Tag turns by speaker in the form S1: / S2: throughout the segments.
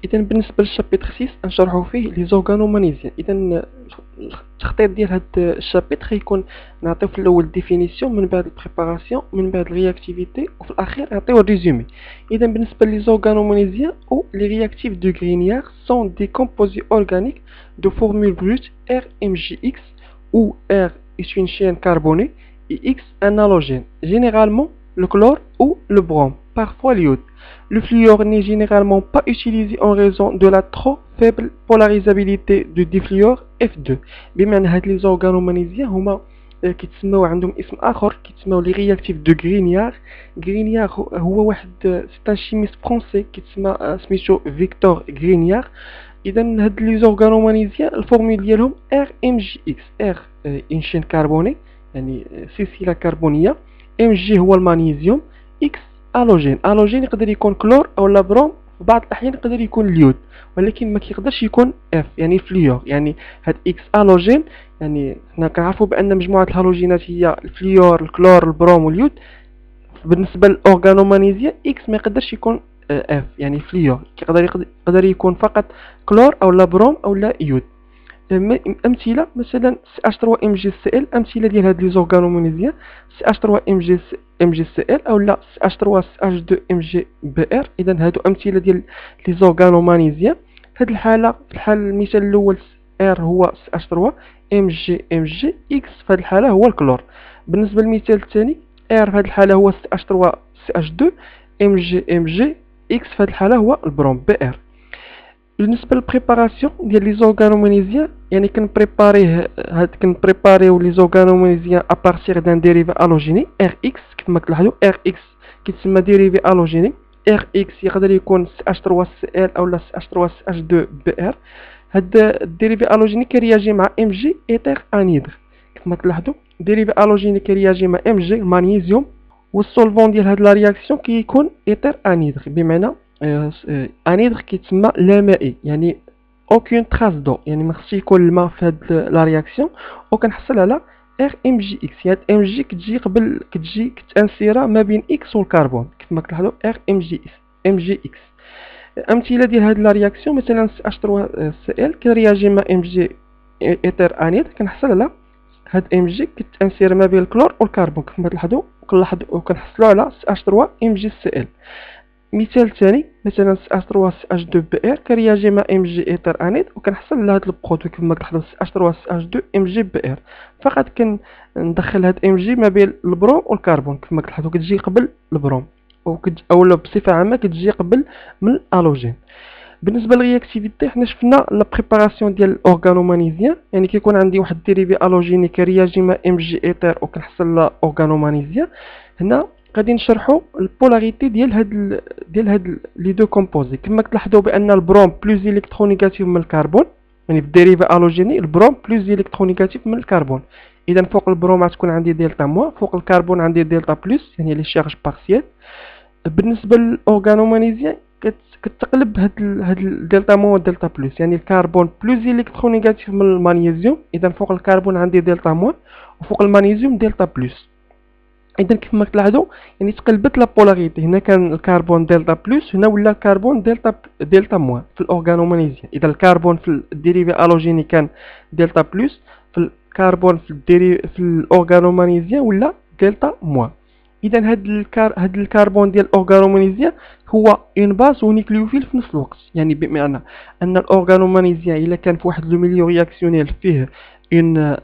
S1: اذا بالنسبه للشابيتر 6 نشرحوا فيه لي زورغانومونيزيان. اذا التخطيط ديال هاد الشابيتر غيكون نعطيو في الاول ديفينيسيون، من بعد البريباراسيون، من بعد الرياكتيفيتي، وفي الاخير نعطيو الريزومي. اذا بالنسبه لي زورغانومونيزيان او لي رياكتيف دو غرينيار سون دي كومبوزي اورغانيك دو فورمule brute RMJX où R est une chaîne carbonée et X un halogène, généralement le chlore ou le brome, parfois l'iode. Le fluor n'est généralement pas utilisé en raison de la trop faible polarisabilité du difluor F2. بمعنى هاد لي زورغانومونيزيان هما كيتسموا عندهم اسم اخر كيتسموا لي رياكتيف دو غرينيار. غرينيار هو واحد سي ان شيميست فرونسي كيتسمى سميتو فيكتور غرينيار. اذا هاد لي زورغانومونيزيان الفورمول ديالهم ار ام جي اكس. ار انشين كربوني يعني سلسله كربونيه، ام جي هو المغنيسيوم، اكس الوجين. الوجين يقدر يكون كلور او برون، في بعض الاحيان يقدر يكون اليود، ولكن ما كيقدرش يكون اف يعني فليور. يعني هاد اكس الوجين يعني حنا كنعرفوا بان مجموعه الهالوجينات هي الفليور الكلور البروم واليود. بالنسبه للاورغانومغنيسيا اكس ما يقدرش يكون اف يعني فليور، يقدر يكون فقط كلور او لا بروم او لا يود. امثله مثلا سي اش 3 ام جي سي ال، امثله ديال هاد لي زورغانومونيزيان سي اش 3 ام جي سي ال او لا سي اش 3 سي اش 2 ام جي بي ار. اذا هادو امثله ديال لي زورغانومونيزيان. في هاد الحاله، في الحال المثال الاول ار هو سي اش 3، ام جي اكس في هاد الحاله هو الكلور. بالنسبه للمثال الثاني ار في هاد الحاله هو سي اش 3 سي اش 2، ام جي اكس في هاد الحاله هو البروم بي ار. بالنسبه للبريباراسيون ديال لي زورغانومونيزيان يعني كنبريباريو لي زورغانومونيزيان ابارتيغ دان ديريفي الوجيني ار اكس. كما كتلاحظوا ار اكس كيتسمى ديريفي الوجيني. ار اكس يقدر يكون سي اش 3 سي ال او لا سي اش 3 سي اش 2 بي ار. هاد الديريفي الوجيني كيرياجي مع ام جي ايتر انيدر. كما تلاحظوا ديريفي الوجيني كيرياجي مع ام جي المغنيسيوم، والسولفون ديال هاد لا رياكسيون كيكون ايتر انيدر. بمعنى انيدر كيتسمى لا مائي، يعني اوكين تراس دو، يعني ما خصش يكون الماء في هاد لا رياكسيون. وكنحصل على ار ام جي اكس. هاد ام جي كتجي كتانسيرا ما بين اكس والكربون. كما كتلاحظوا ار ام جي اكس ام جي اكس. امثله ديال هاد لا رياكسيون مثلا سي اش 3 سي ال كيرياجي مع ام جي ايتر انيدر. كنحصل على هاد ام جي كتانسير ما بين الكلور والكربون. كما تلاحظوا وكنحصلوا على سي اش 3 ام جي سي ال. مثال ثاني مثلا سي اش 3 سي اش 2 بي ار كرياجي مع ام جي ايتر انيد، وكنحصل على هذا البرودوي كما كتلاحظوا سي اش 3 سي اش 2 ام جي بي ار. فقط كندخل هاد ام جي ما بين البروم والكربون. كما كتلاحظوا كتجي قبل البروم او بصفه عامه كتجي قبل من الالوجين. بالنسبه للرياكتيفيتي حنا شفنا لا بريباراسيون ديال الاورغانومغنيسيان، يعني كيكون عندي واحد الديريفي الوجيني كرياجي مع ام جي ايتر وكنحصل على اورغانومغنيسيان. هنا غادي نشرحوا البولاريتي ديال هاد لي دو كومبوزي. كما كتلاحظوا بان البروم بلوز الكترونيغاتيف من الكربون، يعني في الديريفي الوجيني البروم بلوز الكترونيغاتيف من الكربون. اذا فوق البروم غتكون عندي دلتا موا، فوق الكربون عندي دلتا بلس يعني لي شارج بارسيال. بالنسبه للاورغانومغنيسيان كتقلب هاد الدلتا مو والدلتا بلس، يعني الكربون بلوز الكترونيغاتيف من المغنيسيوم. اذا فوق الكربون عندي دلتا مو، وفوق المغنيسيوم دلتا بلس. اذا كما تلاحظوا يعني تقلبت لا بولاريتي. هنا كان الكربون دلتا بلس، هنا ولا الكربون دلتا مو في الاورغانومغنيسيان. اذا الكربون في الديريفي الوجيني كان دلتا بلس، في الكربون في الاورغانومغنيسيان ولا دلتا مو. اذا هاد الكربون ديال الاورغانومغنيسيان هو اون باز ونيكليوفيل في نفس الوقت. يعني بمعنى ان الاورغانومغنيسيان الا كان في واحد لو ميليو رياكسيونيل فيه ان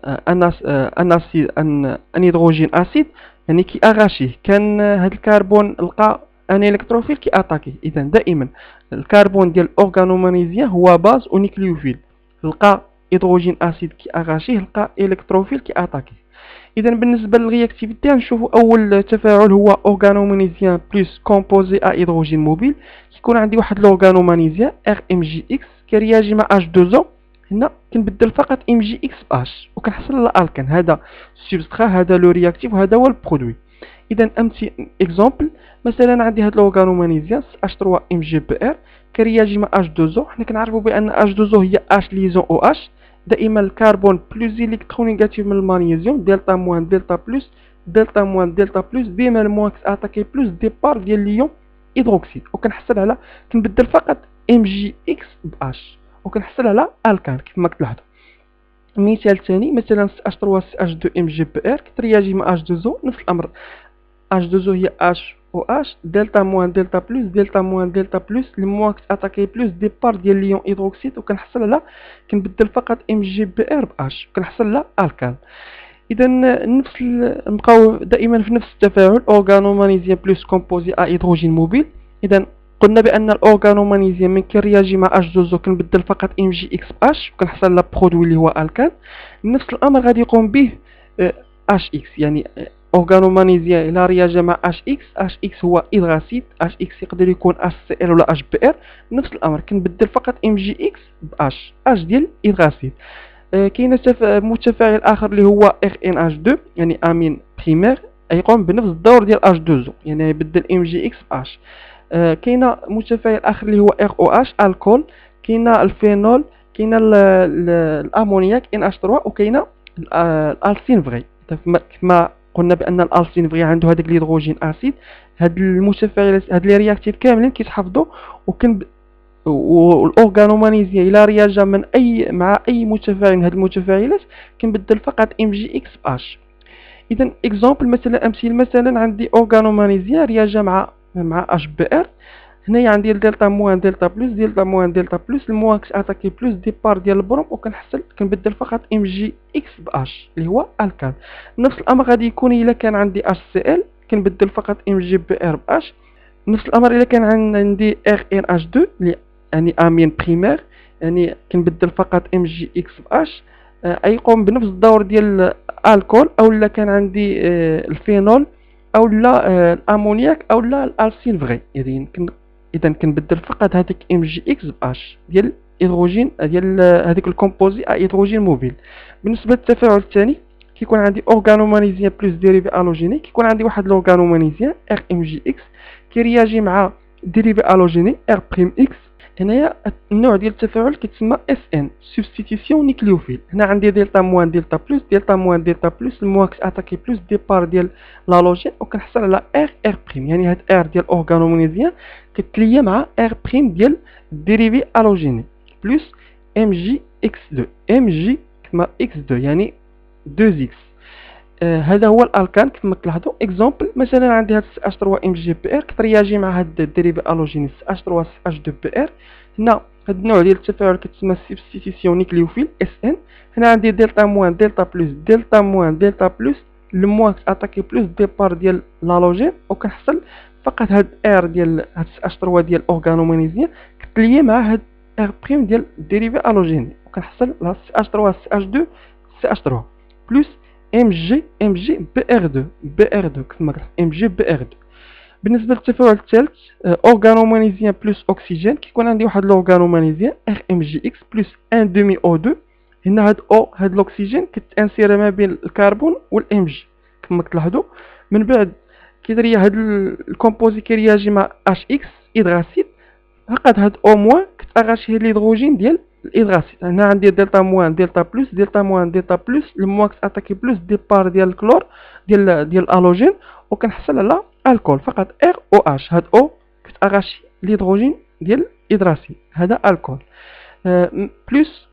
S1: ان اسيد ان هيدروجين اسيد يعني كي اغاشيه كان هاد الكربون لقى ان الكتروفيل كي اتاكي. اذا دائما الكربون ديال الاورغانومغنيسيان هو باز ونيكليوفيل، لقى هيدروجين اسيد كي اغاشيه لقى الكتروفيل كي اتاكي. اذا بالنسبه للرياكتيفيتي نشوفوا اول تفاعل هو اورغانومغنيسيان بلس كومبوزي ا هيدروجين موبيل. كيكون عندي واحد الاورغانومغنيسيان ار ام جي اكس كيرياجي مع اش 2 او. هنا كنبدل فقط ام جي اكس اش وكنحصل على الالكان. هذا السبسترا، هذا لو رياكتيف، وهذا هو البرودوي. اذا امثله اكزومبل مثلا عندي هاد الاورغانومغنيسيان اش 3 ام جي بي ار كيرياجي مع اش 2 او. حنا كنعرفوا بان اش 2 او هي اش ليزون او اش. دائما الكربون بلوز الكترونيغاتيف من المغنيسيوم دلتا موان دلتا بلس دلتا موان دلتا بلس. ديما الموان كتاتاكي بلس ديبار ديال ليون هيدروكسيد. وكنحصل على كنبدل فقط ام جي اكس باش وكنحصل على الكان كما كتلاحظوا. مثال ثاني مثلا سي اش 3 سي اش 2 ام جي بي ار كترياجي مع اش 2 او نفس الامر. اش 2 او هي اش او اش دلتا موان دلتا بلس دلتا موان دلتا بلس الموا كتاتاكي بلس ديبار ديال ليون هيدروكسيد وكنحصل على كنبدل فقط ام جي بي ار باش وكنحصل على الكان. اذا نفس نبقاو دائما في نفس التفاعل اورغانومغنيسيوم بلس كومبوزي ا هيدروجين موبيل. اذا قلنا بان الاورغانومغنيسيوم من كيرياجي مع اش 2 او كنبدل فقط ام جي اكس اش وكنحصل على برودوي اللي هو الكان. نفس الامر غادي يقوم به اش اكس، يعني اورغانومغنيسيوم الى رياجه مع اش اكس هو هيدراسيد، اش اكس يقدر يكون اش سي ال ولا اش بي ار. نفس الامر كنبدل فقط ام جي اكس باش اش ديال هيدراسيد. كاين متفاعل اخر اللي هو ار ان اش 2 يعني امين بريمير يقوم بنفس الدور ديال اش 2 يعني يبدل ام جي اكس اش. كاين متفاعل اخر اللي هو ار او اش الكول، كاين الفينول، كاين الامونياك ان اش 3 وكاين الالسين فغي. كما قلنا بان الالسين فغي عنده هذاك الهيدروجين اسيد. هاد المتفاعلات هاد لي رياكتيف كاملين كيتحفظوا والاورغانومغنيسيوم الى رياجه مع اي متفاعل من هاد المتفاعلات كنبدل فقط ام جي اكس باش. اذا اكزامبل مثلا امثله مثلا عندي اورغانومغنيسيوم رياجه مع اش بي ار. هنايا عندي دلتا موان دلتا بلس دلتا موان دلتا بلس الموان كتاتاكي بلس ديبار ديال البروم وكنحصل كنبدل فقط ام جي اكس باش اللي هو الكان. نفس الامر غادي يكون الا كان عندي اش سي ال كنبدل فقط ام جي بي ار باش. نفس الامر الا كان عندي ار ان اش 2 يعني امين بريمير يعني كنبدل فقط ام جي اكس باش يقوم بنفس الدور ديال الكول. او لا كان عندي الفينول او لا الامونياك او لا الالسين فغي يعني اذا كنبدل فقط هذيك ام جي اكس باش ديال هيدروجين ديال هذيك الكومبوزي هيدروجين موبيل. بالنسبه للتفاعل الثاني كيكون عندي اورغانومغنيسيوم بلس ديريفي الوجيني، كيكون عندي واحد الاورغانومغنيسيوم ار ام جي اكس كيرياجي مع ديريفي الوجيني ار بريم اكس. هنايا النوع ديال التفاعل كيتسمى اس ان سبستيتيسيون نيكليوفيل. هنا عندي دلتا موان دلتا بلس دلتا موان دلتا بلس الموان كتاتاكي بلس ديبار ديال لالوجين وكنحصل على ار بريم. يعني هاد ار ديال اورغانومغنيسيوم كتليا مع ار بريم ديال ديريفي الوجيني بلس ام جي اكس 2 ام جي كما اكس 2 يعني 2 اكس. هذا هو الالكان كما تلاحظوا. اكزامبل مثلا عندي هاد سي اش 3 ام جي بي ار كترياجي مع هاد الديريفي الوجيني سي اش 3 سي اش 2 بي ار. هنا هاد النوع ديال التفاعل كتسمى سبستيتيسيون نيكليوفيل اس ان. هنا عندي دلتا موان دلتا بلس دلتا موان دلتا بلس الموان كتاتاكي بلس ديبار ديال لالوجين وكنحصل فقط هاد ار ديال هاد سي اش 3 ديال اورغانومغنيسيوم كتليا مع هاد ار بريم ديال ديريفي الوجيني وكنحصل على سي اش 3 سي اش 2 سي اش 3 بلس ام جي بي ار 2 كما قلت ام جي بي ار 2. بالنسبه للتفاعل الثالث اورغانومغنيسيوم بلس اكسجين كيكون عندي واحد الاورغانومغنيسيوم ار ام جي اكس بلس ان دومي او 2. هنا هاد الاكسجين كتانسير ما بين الكربون والام جي كما تلاحظوا. من بعد كيدير هاد الكومبوزي كيرياجي مع اش اكس هيدراسيد فقط هاد او موان كتاغاشي هاد الهيدروجين ديال الهيدراسيد. هنا عندي دلتا موان دلتا بلس دلتا موان دلتا بلس الموان كتاتاكي بلس ديبار ديال الكلور ديال الالوجين وكنحصل على الكول فقط ار او اش. هاد او كتاغاشي الهيدروجين ديال الهيدراسيد هذا الكول بلس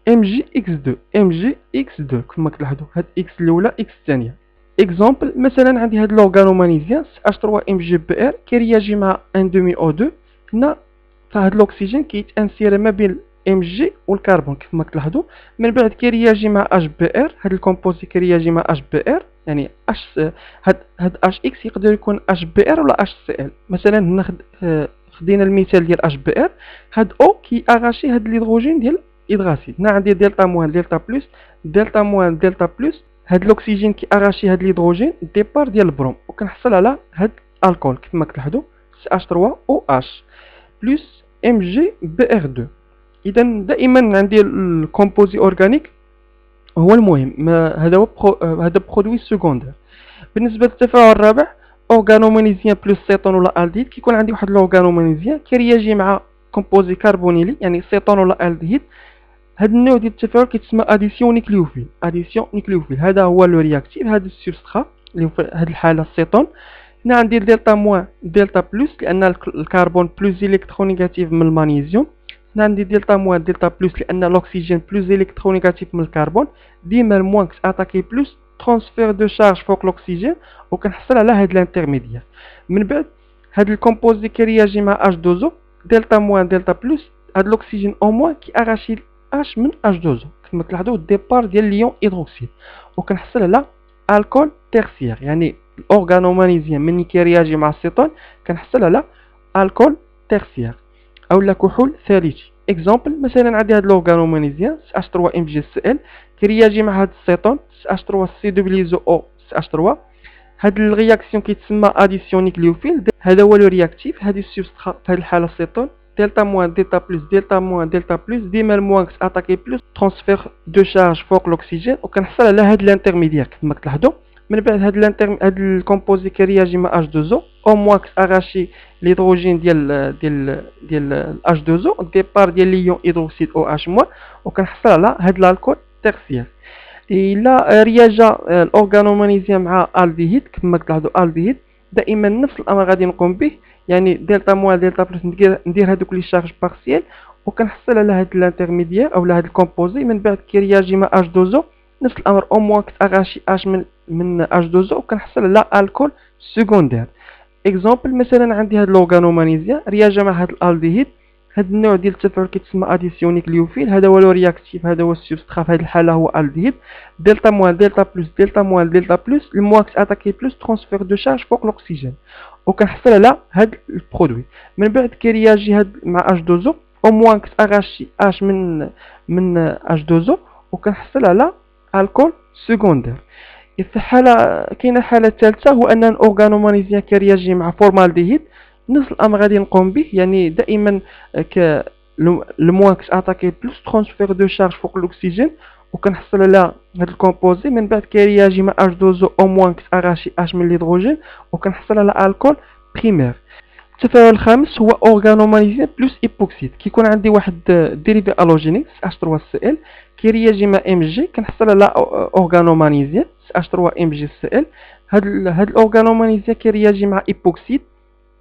S1: ام جي اكس 2 ام جي اكس 2 كما كتلاحظوا هاد اكس الاولى اكس الثانيه. اكزامبل مثلا عندي هاد الاورغانومغنيسيوم اش 3 ام جي بي ار كيرياجي مع ان دومي او 2. هنا فهاد الاكسجين كيتانسير ما بين ام جي والكربون كما كتلاحظوا. من بعد كيرياجي مع اش بي ار. هاد الكومبوزي كيرياجي مع اش بي ار يعني اش هاد اش اكس يقدر يكون اش بي ار ولا اش سي ال. مثلا هنا خدينا المثال ديال اش بي ار. هاد او كي اغاشي هاد الهيدروجين ديال هيدراسيد. هنا عندي دلتا موان دلتا بلس دلتا موان دلتا بلس هاد الاكسجين كي اغاشي هاد الهيدروجين ديبار ديال البروم وكنحصل على هاد الكول كما كتلاحظوا سي اش 3 او اش بلس ام جي بي ار 2. اذا دائما عندي الكومبوزي اورغانيك هو المهم هذا هو هذا برودوي سكوندير. بالنسبه للتفاعل الرابع اورغانومغنيسيوم بلس سيتون ولا الديد كيكون عندي واحد الاورغانومغنيسيوم كيرياجي مع كومبوزي كربونيلي يعني سيتون ولا الديد. هذا النوع ديال التفاعل كيتسمى اديسيون نيكليوفيل هذا هو لو رياكتيف. هذا السبسترا اللي في هذه الحاله السيتون هنا غندير دلتا موان دلتا بلس لان الكربون بلوس الكترونيغاتيف من المغنيسيوم. هنا ندير دلتا موان دلتا بلس لان الاكسجين بلوس الكترونيغاتيف من الكربون. ديما الموان كتاتاكي بلس ترانسفير دو شارج فوق الاكسجين وكنحصل على هاد الانترميديير. من بعد هاد الكومبوزي كيرياجي مع اش دوزو دلتا موان دلتا بلس هاد الاكسجين او موان كيأغاشي اش من اش دوزو كما تلاحظوا الديبار ديال ليون هيدروكسيد وكنحصل على الكول تيرسيير. يعني الاورغانومغنيسيوم ملي كيرياجي مع السيتون كنحصل على الكول تيرسيير اولا كحول ثالثي. اكزامبل مثلا عندي هاد الاورغانومغنيسيوم CH3 MgCl كيرياجي مع هاد السيتون CH3COO CH3. هاد الرياكسيون كيتسمى اديسيون نيكليوفيل. هذا هو لو رياكتيف. هذه السبسترا في هاد الحاله السيتون دلتا موان دلتا بلس دلتا موان دلتا بلس ديما الموان كتاتاكي بلس ترانسفير دو شارج فوق الاكسجين وكنحصل على هاد الانترميديير كما تلاحظوا. من بعد هاد الكومبوزي كيرياجي مع اش 2 او موان كتاغاشي الهيدروجين ديال اش 2 الديبار ديال ليون هيدروكسيد او اش موان وكنحصل على هاد الالكول تيرسيير. الا رياجا الاورغانومغنيسيوم مع الديهيد كما تلاحظوا الديهيد دائما نفس الامر غادي نقوم به. يعني دلتا موان دلتا بلس ندير هذوك لي شارج بارسيال وكنحصل على هاد الانترميديير اولا هاد الكومبوزي. من بعد كيرياجي مع اش 2 نفس الامر او موان كتاغاشي اش من اش 2 وكنحصل على الكول سكوندير. اكزامبل مثلا عندي هاد الاورغانومغنيسيوم رياجا مع هاد الالديهيد. هاد النوع ديال التفاعل كيتسمى اديسيون نيكليوفيل. هذا هو لو رياكتيف هذا هو السبسترا في هاد الحاله هو الديهيد. دلتا موان دلتا بلس دلتا موان دلتا بلس الموان كتاتاكي بلس ترانسفير دو شارج فوق الاكسجين وكنحصل على هاد البرودوي. من بعد كيرياجي هاد مع اش 2 او موان كتاغاشي اش من اش 2 وكنحصل على الكول سكوندير. في حاله كاينه حاله ثالثه هو ان الاورغانومغنيسيوم كيرياجي مع فورمالديهيد نفس الامر غادي نقوم به. يعني دائما الموان كتاتاكي بلس ترانسفير دو شارج فوق الاكسجين وكنحصل على هاد الكومبوزي. من بعد كيرياجي مع اش 2 او موان كتاغاشي اش من الهيدروجين وكنحصل على الكول بريمير. التفاعل الخامس هو اورغانومغنيسيوم بلس ايبوكسيد. كيكون عندي واحد ديريفي الوجينيك CH3Cl كيرياجي مع Mg كنحصل على اورغانومغنيسيوم CH3MgCl. هاد الاورغانومغنيسيوم كيرياجي مع ايبوكسيد.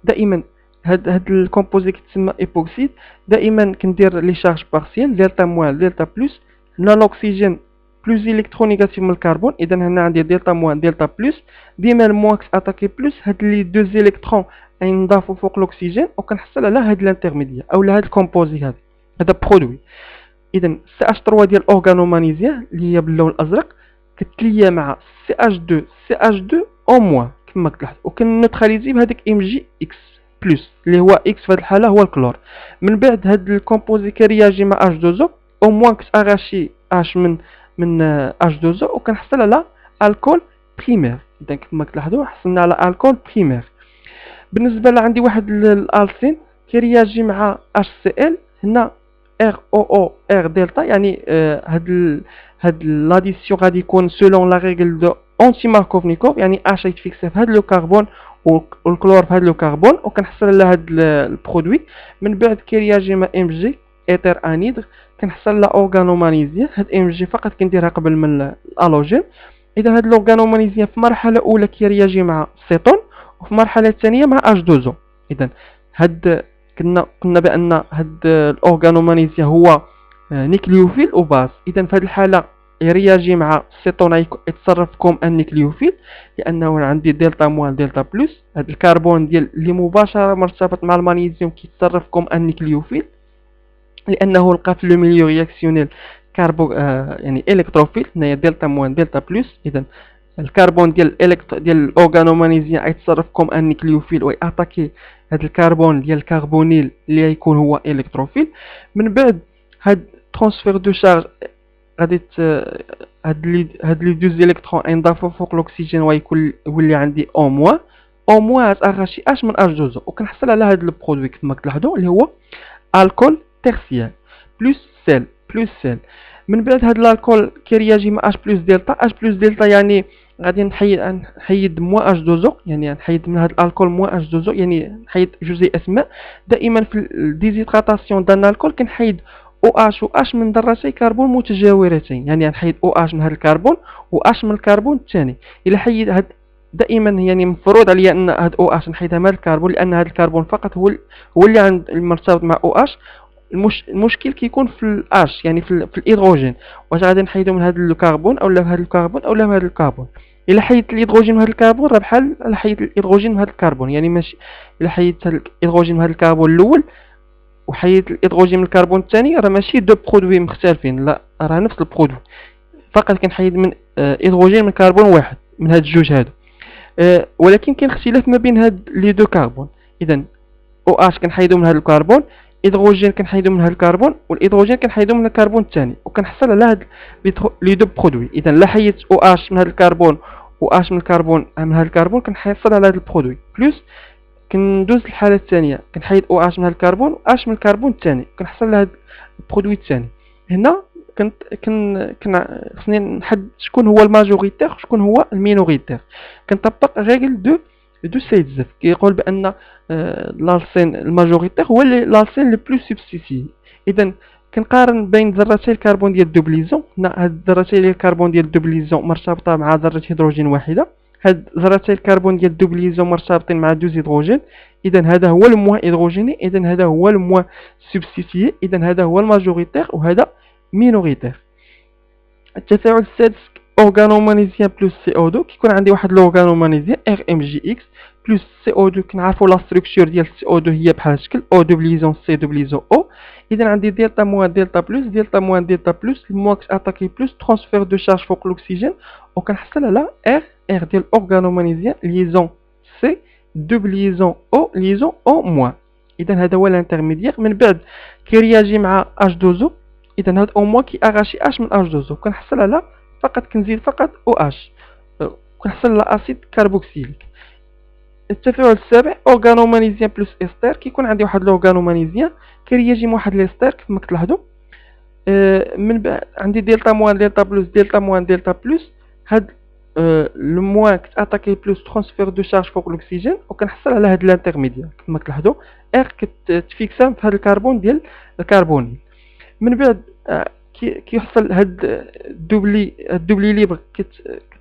S1: دائما هاد الكومبوزي كيتسمى ايبوكسيد. دائما كندير لي شارج بارسيال دلتا موان دلتا بلس. هنا الاكسجين بلوس الكترونيغاتيف من الكربون اذا هنا عندي دلتا موان دلتا بلس. ديما الموان كتاتاكي بلس هاد لي دو الكترون نضافو فوق الاكسجين وكنحصل على هاد الانترميديير اولا هاد الكومبوزي هذا برودوي. اذا CH3 ديال الاورغانومغنيسيوم اللي هي باللون الازرق كتليا مع CH2 او موان كما كتلاحظ وكنوتراليزي بهذاك MgX بلس اللي هو X في هذه الحاله هو الكلور. من بعد هاد الكومبوزي كيرياجي مع H2 او موان كتاغاشي H من H2 وكنحصل على الكول بريمير. اذا كما كتلاحظوا حصلنا على الكول بريمير. بالنسبه لعندي واحد الالسين كيرياجي مع HCl هنا ROO دلتا. يعني هاد لاديسيون غادي يكون سولون لا ريغل دو اونتي ماركوفنيكوف. يعني H يتفيكسي في هاد لو كربون والكلور في هاد لو كربون وكنحصل على هاد البرودوي. من بعد كيرياجي مع Mg ايثر انيدر كنحصل على اورغانومغنيسيوم. هاد Mg فقط كنديرها قبل من الالوجين. اذا هاد الاورغانومغنيسيوم في مرحله اولى كيرياجي مع سيتون وفي المرحله الثانيه مع H2. اذا هاد قلنا بان هاد الاورغانومغنيسيوم هو نيكليوفيل وباز. اذا في هذه الحاله يرياجي مع السيتون يتصرف كوم ان نيكليوفيل لانه عندي دلتا موان دلتا بلس. هاد الكربون ديال اللي مباشره مرتبط مع المغنيسيوم كيتصرف كوم ان نيكليوفيل لانه لقى في لو ميليو رياكسيونيل كاربو يعني الكتروفيل. هنايا دلتا موان دلتا بلس. اذا الكربون ديال الاورغانومغنيسيوم يتصرف كوم ان نيكليوفيل وياتاكي هاد الكربون ديال الكربونيل اللي يكون هو الكتروفيل. من بعد هاد ترانسفير دو شارج غادي هاد لي دوز الكترون ينضافوا فوق الاكسجين ويكون يولي عندي او موان اغاشي اش من H2 وكنحصل على هاد البرودوي كما كتلاحظوا اللي هو الكول تيرسيير بلس سيل. من بعد هاد الالكول كيرياجي مع H بلس دلتا. يعني غادي نحيد موان H2. يعني نحيد من هاد الالكول موان H2 يعني نحيد جزيء اسماء. دائما في الديزيدراتاسيون دان الكول كنحيد OH و H من ذرتي كربون متجاورتين. يعني نحيد OH من هذا الكربون و H من الكربون الثاني. الا حيد دائما يعني مفروض عليا ان هاد او اش نحيدها من هاد الكربون، لان هاد الكربون فقط هو اللي عند المرتبط مع او اش. المشكل كيكون في الاش، يعني في الهيدروجين، واش غادي نحيدو من هاد الكربون او لا من هاد الكربون او لا من هاد الكربون. الا حيدت الهيدروجين من هاد الكربون راه بحال الا حيدت الهيدروجين من هاد الكربون، يعني ماشي الا حيدت الهيدروجين من هاد الكربون الاول وحيدت الهيدروجين من الكربون الثاني راه ماشي دو برودوي مختلفين، لا راه نفس البرودوي، فقط كنحيد من هيدروجين من كربون واحد من هاد الجوج هادو. ولكن كاين اختلاف ما بين هاد لي دو كربون. اذا او اش كنحيدو من هاد الكربون، هيدروجين كنحيدو من هاد الكربون، والهيدروجين كنحيدو من الكربون الثاني، وكنحصل على هاد لي دو برودوي. اذا لا حيدت او اش من هاد الكربون و اش من الكربون من هاد الكربون كنحصل على هاد البرودوي بلس. كندوز للحاله الثانيه، كنحيد او اش من هاد الكربون و اش من الكربون الثاني، كنحصل على هاد البرودوي الثاني. هنا كنت خصني نحدد شكون هو الماجوريتير وشكون هو المينوريتير. كنطبق ريغل دو سيتزف كيقول بان لالسين الماجوريتير هو لالسين لو بلو سبستيتيي. اذا كنقارن بين ذرتي الكربون ديال الدوبليزون. هنا هاد ذرتي ديال الكربون ديال الدوبليزون مرتبطه مع ذره هيدروجين واحده، هاد ذرتي الكربون ديال الدوبليزون مرتبطين مع دوز هيدروجين. اذا هذا هو الموا هيدروجيني، اذا هذا هو الموا سبستيتيي، اذا هذا هو الماجوريتير وهذا مينوريتير. التفاعل السادس اورغانومغنيسيان بلس سي او 2 كيكون عندي واحد الاورغانومغنيسيان ار ام جي اكس بلس سي او 2. كنعرفوا لا ستركتور ديال سي او 2 هي بحال الشكل او دوبليزون سي دوبليزون او. اذا عندي دلتا موان دلتا بلس دلتا موان دلتا بلس، الموا اتاكي بلس ترانسفير دو شارج فوق الاكسجين، وكنحصل على ار ديال اورغانومغنيسيان ليزون سي دوبليزون او ليزون او موان. اذا هذا هو الانترميديير. من بعد كيرياجي مع اش دوزو. اذا هاد او موان كي اغاشي اش من اش دوزو، كنحصل على فقط كنزيد فقط او اش، كنحصل على اسيد كربوكسيليك. التفاعل السابع اورغانومغنيسيان بلس استر. كيكون عندي واحد الاورغانومغنيسيان كيرياجي مع واحد الاستر كما كتلاحظوا. من بعد عندي دلتا موان دلتا بلس دلتا موان دلتا بلس. هاد لو موان كتاتاكي بلس ترانسفير دو شارج فوق الاكسجين، وكنحصل على هاد الانترميديير كما كتلاحظوا ار كتفيكسا في هاد الكربون ديال الكربونيل. من بعد كيحصل هاد الدوبلي ليبر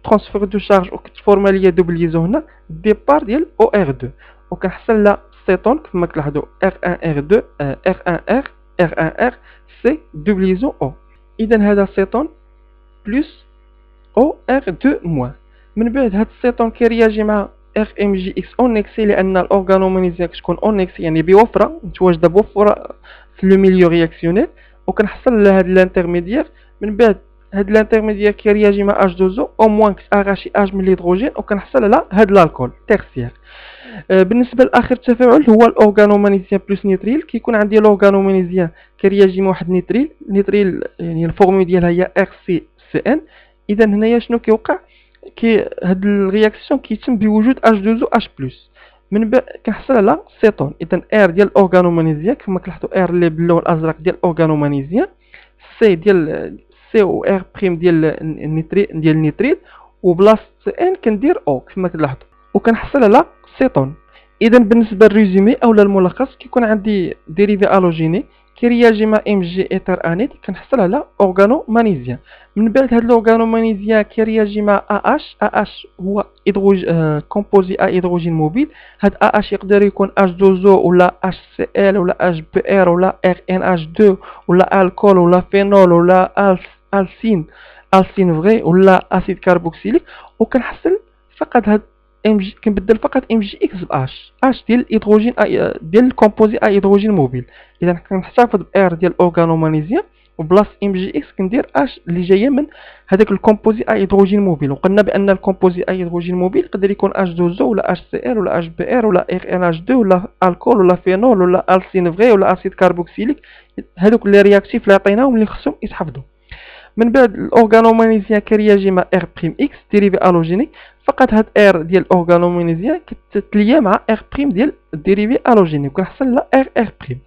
S1: كترانسفير دو شارج وكتفورماليا دوبليزون هنا ديبار ديال او ار 2، وكنحصل على سيتون كما كتلاحظوا ار 1 ار 2 ار 1 ار ار 1 ار سي دوبليزون او. اذا هذا سيتون بلس او ار 2 موان. من بعد هاد السيتون كيرياجي مع ار ام جي اكس اون اكسي، لان الاورغانومغنيسيان كتكون اون اكسي يعني بوفره متواجده بوفره في لو ميليو رياكسيونيل، وكنحصل على هاد الانترميديير. من بعد هاد الانترميديير كيرياجي مع اش دوزو او موان كتاغاشي اش من الهيدروجين، وكنحصل على هاد الالكول تيرسيير. بالنسبه لاخر تفاعل هو الاورغانومغنيسيان بلس نيتريل. كيكون عندي الاورغانومغنيسيان كيرياجي مع واحد نيتريل يعني الفورمول ديالها هي ار سي سي ان. اذا هنايا شنو كيوقع؟ هاد الرياكسيون كيتم بوجود اش دوزو اش بلس. من بعد كنحصل على سيتون. اذا ار ديال الاورغانومغنيسيان كما كتلاحظوا ار اللي باللون الازرق ديال الاورغانومغنيسيان، سي ديال سي و ار بريم ديال النيتريل وبلاصه ان كندير او كما كتلاحظوا، وكنحصل على سيتون. اذا بالنسبه للريزومي او للملخص كيكون عندي ديريفي الوجيني كيرياجي مع ام جي ايثر انيد، كنحصل على اورغانومغنيسيان. من بعد هاد الاورغانومغنيسيان كيرياجي مع اش. اش هو كومبوزي هيدروجين موبيل. هاد اش يقدر يكون اش دوزو ولا اش سي ال ولا اش بي ار ولا ار ان اش 2 ولا الكول ولا فينول ولا السين فغي ولا اسيد كربوكسيليك. وكنحصل فقط هاد ام جي، كنبدل فقط ام جي اكس باش اش ديال الهيدروجين ديال الكومبوزي هيدروجين موبيل. اذا كنحتفظ بار ديال الاورغانومغنيسيان وبلاص ام جي اكس كندير اش اللي جايه من هذاك الكومبوزي هيدروجين موبيل. وقلنا بان الكومبوزي هيدروجين موبيل يقدر يكون اش دوزو ولا اش سي ال ولا اش بي ار ولا ار ان اش 2 ولا الكول ولا فينول ولا السين فغي ولا اسيد كربوكسيليك. هذوك لي رياكتيف اللي عطيناهم اللي خصهم يتحفظوا. من بعد الاورغانومغنيسيان كيرياجي مع ار بريم اكس ديريفي الوجيني. فقط هاد ار ديال الاورغانومغنيسيان كتتليا مع ار بريم ديال الديريفي الوجيني، وكنحصل على ار بريم.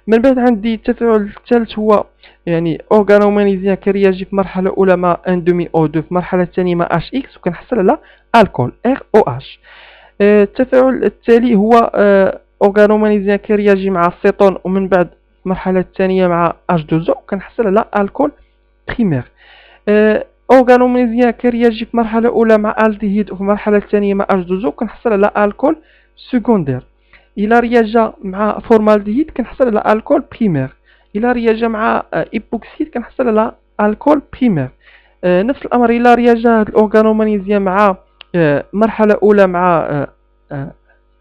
S1: من بعد عندي التفاعل الثالث هو يعني اورغانومغنيسيان كيرياجي في مرحله اولى مع ان دومي او 2، في المرحله الثانيه مع اش اكس، وكنحصل على الكول ار او اش. التفاعل التالي هو اورغانومغنيسيان كيرياجي مع السيتون، ومن بعد المرحله الثانيه مع اش دوزو، وكنحصل على الكول بريمير. اورغانوميزيان كيرياجي في مرحله اولى مع الديهيد وفي المرحله الثانيه مع H2O كنحصل على الكول سكوندير. الى رياجه مع فورمالديهيد كنحصل على الكول بريمير. الى رياجه مع ايبوكسيد كنحصل على الكول بريمير. نفس الامر الى رياجه هاد الاورغانومغنيزيان مع مرحله اولى مع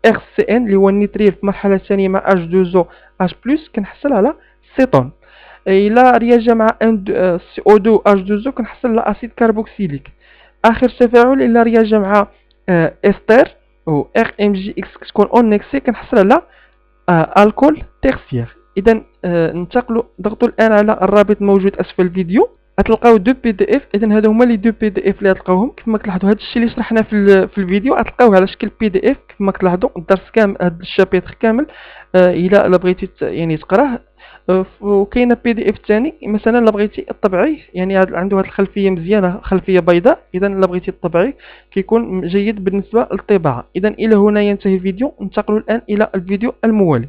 S1: RCN اللي هو النيتريل في المرحله الثانيه مع H2O H+ كنحصل على سيتون. الى رياجه مع CO2 H2O كنحصل على اسيد كربوكسيليك. اخر تفاعل الى رياجه مع استر و RMGX كتكون اون اكسي كنحصل على الكول تيرسيير. اذا ننتقلوا ضغطوا الان على الرابط الموجود اسفل الفيديو، غتلقاو دو بي دي اف. اذا هادو هما لي دو بي دي اف اللي غتلقاوهم. كما كتلاحظوا هذا الشيء اللي شرحنا في الفيديو غتلقاوه على شكل بي دي اف. كما كتلاحظوا الدرس كامل، هذا الشابتر كامل الا بغيتي يعني تقراه. وكاينه بي دي اف ثاني مثلا الا بغيتي تطبعيه، يعني عنده هذه الخلفيه مزيانه، خلفيه بيضاء. اذا الا بغيتي تطبعيه كيكون جيد بالنسبه للطباعه. اذا الى هنا ينتهي الفيديو، ننتقل الان الى الفيديو الموالي.